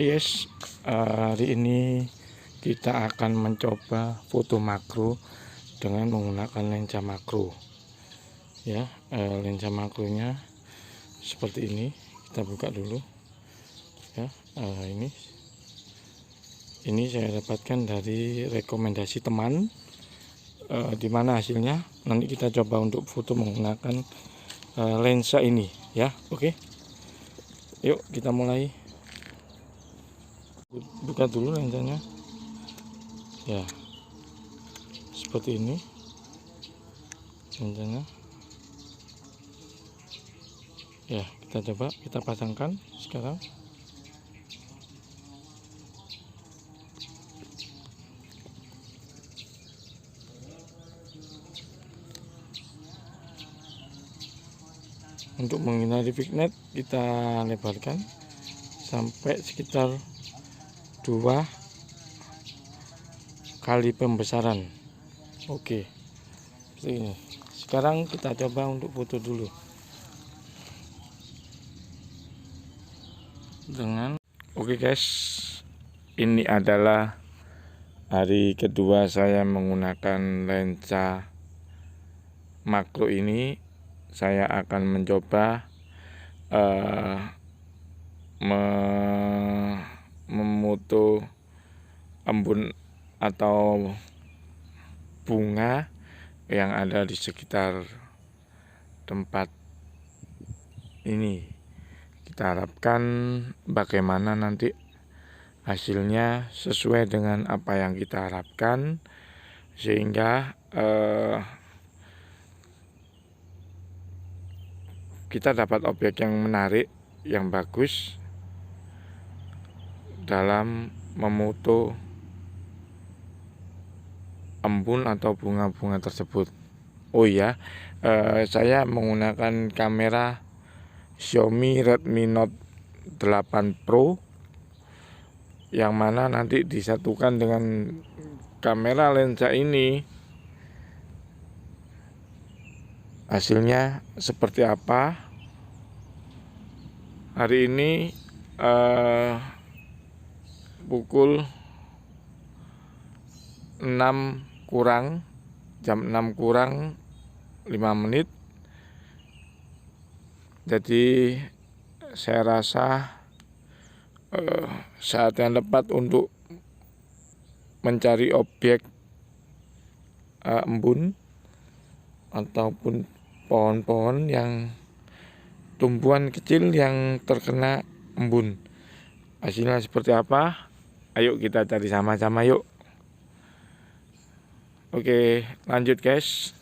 Yes, hari ini kita akan mencoba foto makro dengan menggunakan lensa makro. Ya, lensa makronya seperti ini. Kita buka dulu. Ya, ini saya dapatkan dari rekomendasi teman. Di mana hasilnya? Nanti kita coba untuk foto menggunakan lensa ini. Ya, oke. Yuk kita mulai. Buka dulu lensanya. Ya, seperti ini lensanya. Ya, kita coba, kita pasangkan sekarang. Untuk menghindari vignette, kita lebarkan sampai sekitar 2 kali pembesaran. Oke, seperti ini. Sekarang kita coba untuk foto dulu dengan oke guys, ini adalah hari kedua saya menggunakan lensa makro ini. Saya akan mencoba memoto embun atau bunga yang ada di sekitar tempat ini. Kita harapkan bagaimana nanti hasilnya sesuai dengan apa yang kita harapkan, sehingga kita dapat objek yang menarik, yang bagus dalam memoto embun atau bunga-bunga tersebut. Oh iya, saya menggunakan kamera Xiaomi Redmi Note 8 Pro, yang mana nanti disatukan dengan kamera lensa ini, hasilnya seperti apa. Hari ini pukul 6 kurang, jam 6 kurang 5 menit. Jadi saya rasa saat yang tepat untuk mencari objek embun ataupun pohon-pohon yang tumbuhan kecil yang terkena embun. Hasilnya seperti apa? Ayo kita cari sama-sama yuk. Oke, lanjut guys.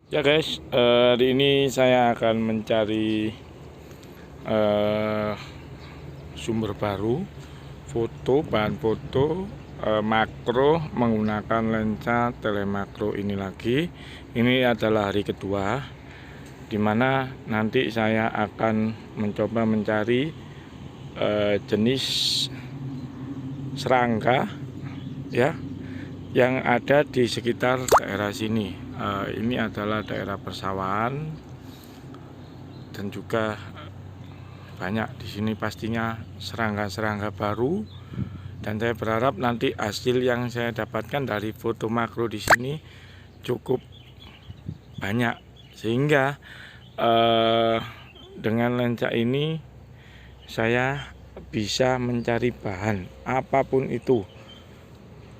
Ya guys, hari ini saya akan mencari sumber baru bahan foto makro menggunakan lensa telemakro ini lagi. Ini adalah hari kedua, dimana nanti saya akan mencoba mencari jenis serangga ya yang ada di sekitar daerah sini. Ini adalah daerah persawahan dan juga banyak di sini pastinya serangga-serangga baru, dan saya berharap nanti hasil yang saya dapatkan dari foto makro di sini cukup banyak, sehingga dengan lensa ini saya bisa mencari bahan apapun itu,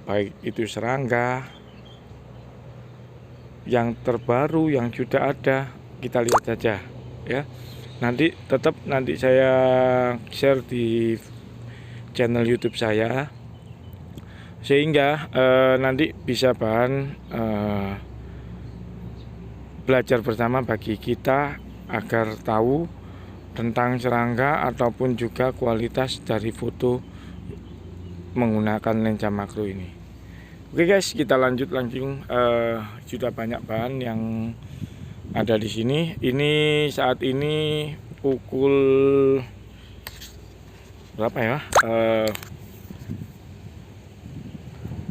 baik itu serangga yang terbaru yang sudah ada, kita lihat saja ya. Nanti saya share di channel YouTube saya, sehingga nanti bisa bahan belajar bersama bagi kita agar tahu tentang serangga ataupun juga kualitas dari foto menggunakan lensa makro ini. Oke guys, kita lanjut langsung. Sudah banyak bahan yang ada di sini. Ini saat ini pukul berapa ya?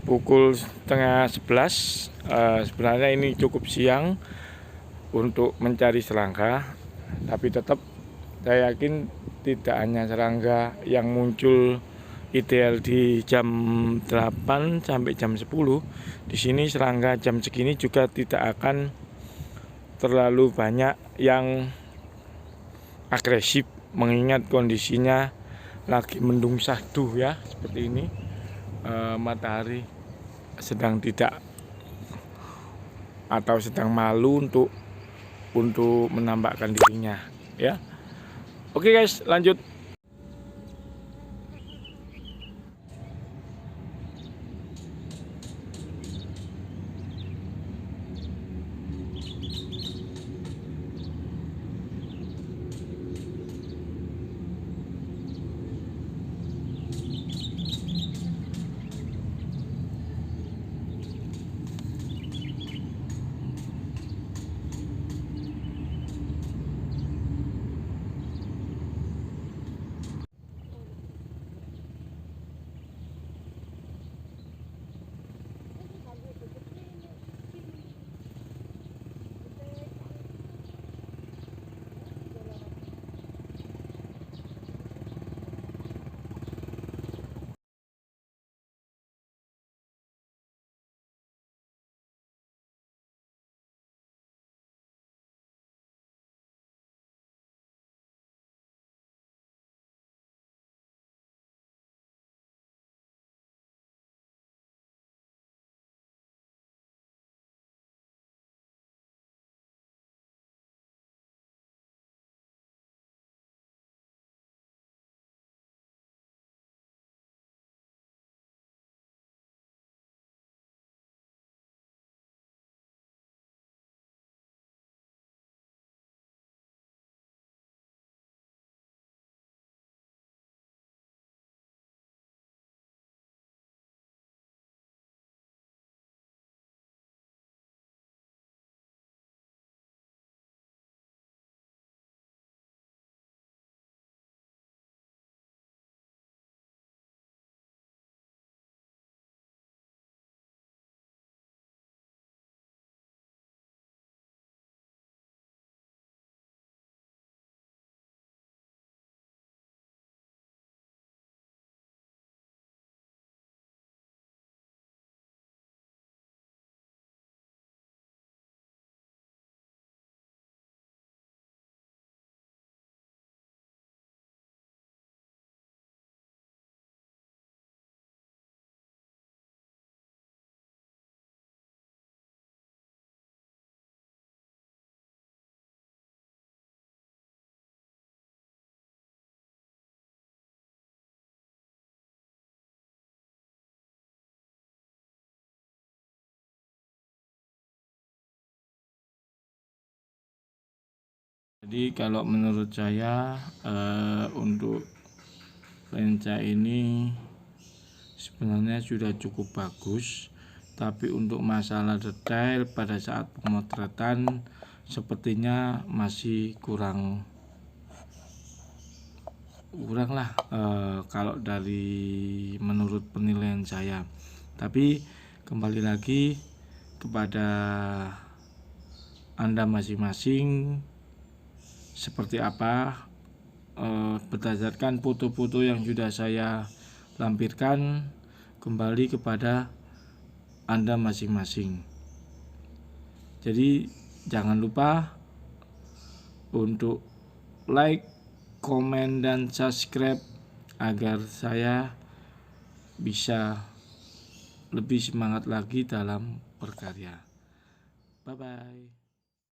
Pukul setengah 11. Sebenarnya ini cukup siang untuk mencari serangga, tapi tetap saya yakin tidak hanya serangga yang muncul ideal di jam 8 sampai jam 10. Di sini serangga jam segini juga tidak akan terlalu banyak yang agresif, mengingat kondisinya lagi mendung syahdu ya, seperti ini. Matahari sedang tidak atau sedang malu untuk menampakkan dirinya ya. Oke guys, lanjut. Jadi kalau menurut saya untuk lensa ini sebenarnya sudah cukup bagus, tapi untuk masalah detail pada saat pemotretan sepertinya masih kurang lah kalau dari menurut penilaian saya. Tapi kembali lagi kepada Anda masing-masing seperti apa berdasarkan foto-foto yang sudah saya lampirkan, kembali kepada Anda masing-masing. Jadi jangan lupa untuk like, komen, dan subscribe agar saya bisa lebih semangat lagi dalam berkarya. Bye bye.